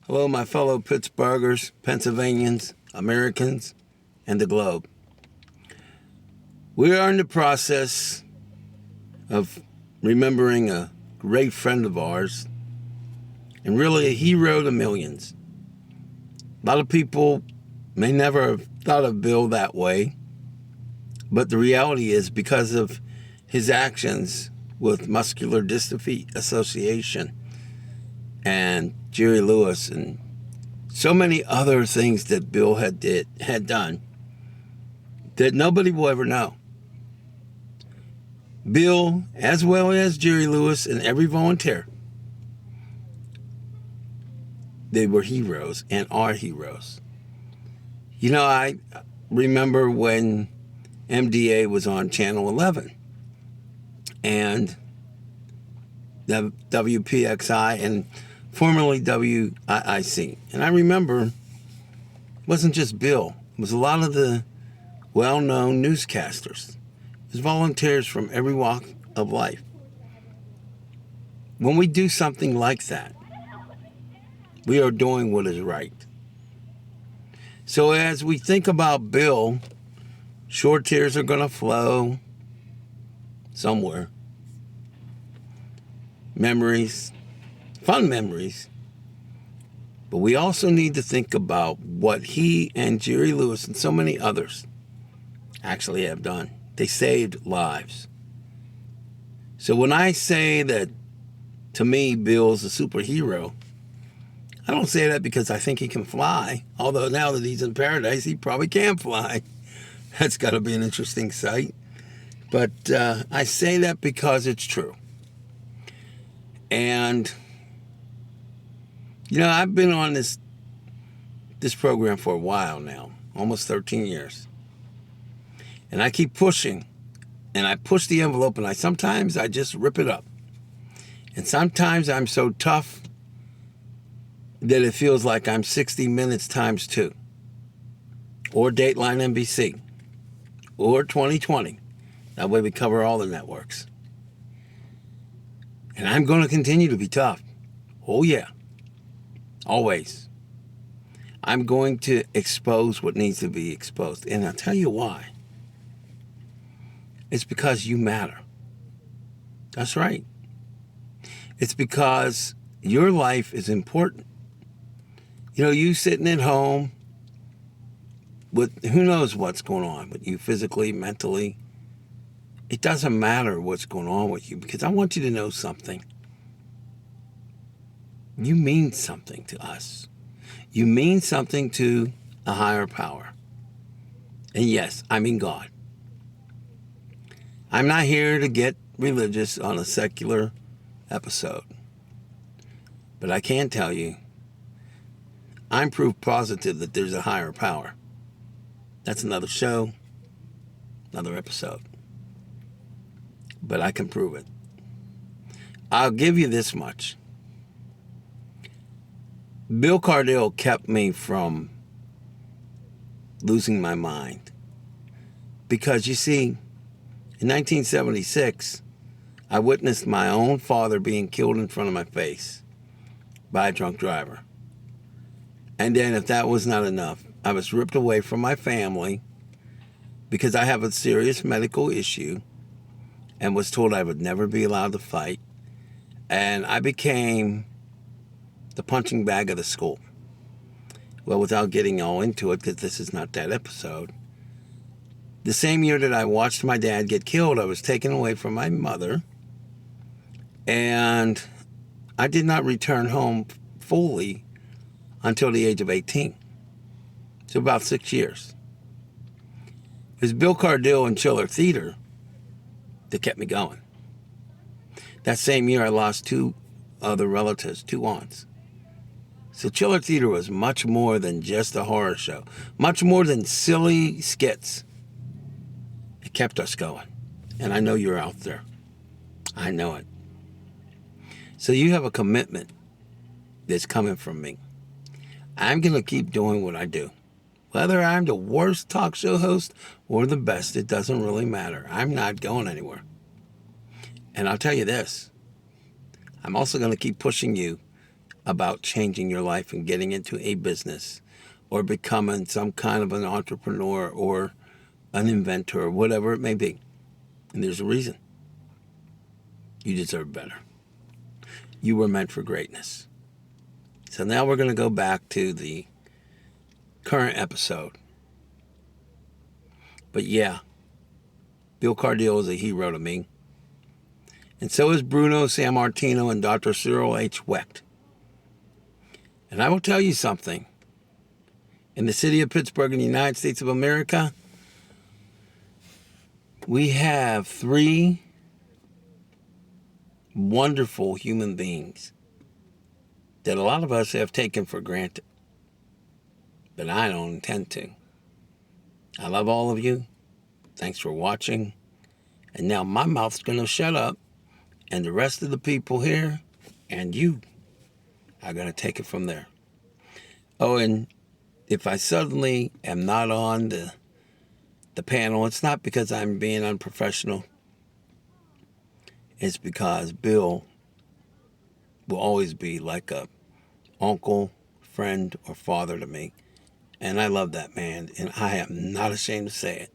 Hello, my fellow Pittsburghers, Pennsylvanians, Americans, and the globe. We are in the process of remembering a great friend of ours and really a hero to millions. A lot of people may never have thought of Bill that way, but the reality is because of his actions with Muscular Dystrophy Association and Jerry Lewis and so many other things that Bill had done that nobody will ever know. Bill, as well as Jerry Lewis and every volunteer, they were heroes and are heroes. You know, I remember when MDA was on Channel 11 and the WPXI and formerly WIIC. And I remember it wasn't just Bill. It was a lot of the well-known newscasters. It was volunteers from every walk of life. When we do something like that, we are doing what is right. So as we think about Bill, short tears are going to flow somewhere. Memories, fun memories. But we also need to think about what he and Jerry Lewis and so many others actually have done. They saved lives. So when I say that, to me, Bill's a superhero, I don't say that because I think he can fly. Although now that he's in paradise, he probably can fly. That's got to be an interesting sight. But I say that because it's true. And, you know, I've been on this program for a while now, almost 13 years. And I keep pushing. And I push the envelope, and sometimes I just rip it up. And sometimes I'm so tough that it feels like I'm 60 Minutes times 2. Or Dateline NBC. Or 2020. That way we cover all the networks. And I'm going to continue to be tough. Oh, yeah. Always. I'm going to expose what needs to be exposed. And I'll tell you why. It's because you matter. That's right. It's because your life is important. You know, you sitting at home with who knows what's going on with you physically, mentally. It doesn't matter what's going on with you because I want you to know something. You mean something to us. You mean something to a higher power. And yes, I mean God. I'm not here to get religious on a secular episode. But I can tell you, I'm proof positive that there's a higher power. That's another show, another episode. But I can prove it. I'll give you this much. Bill Cardille kept me from losing my mind. Because you see, in 1976, I witnessed my own father being killed in front of my face by a drunk driver. And then if that was not enough, I was ripped away from my family because I have a serious medical issue and was told I would never be allowed to fight. And I became the punching bag of the school. Well, without getting all into it, because this is not that episode, the same year that I watched my dad get killed, I was taken away from my mother, and I did not return home fully until the age of 18. So about 6 years. It was Bill Cardille and Chiller Theater that kept me going. That same year, I lost 2 other relatives, 2 aunts. So Chiller Theater was much more than just a horror show, much more than silly skits. It kept us going. And I know you're out there. I know it. So you have a commitment that's coming from me. I'm going to keep doing what I do. Whether I'm the worst talk show host or the best, it doesn't really matter. I'm not going anywhere. And I'll tell you this. I'm also going to keep pushing you about changing your life and getting into a business or becoming some kind of an entrepreneur or an inventor or whatever it may be. And there's a reason. You deserve better. You were meant for greatness. So now we're going to go back to the current episode. But yeah, Bill Cardille is a hero to me. And so is Bruno Sammartino and Dr. Cyril H. Wecht. And I will tell you something. In the city of Pittsburgh in the United States of America, we have 3 wonderful human beings that a lot of us have taken for granted. But I don't intend to. I love all of you. Thanks for watching. And now my mouth's going to shut up. And the rest of the people here and you are going to take it from there. Oh, and if I suddenly am not on the panel, it's not because I'm being unprofessional. It's because Bill will always be like a uncle, friend, or father to me. And I love that man, and I am not ashamed to say it.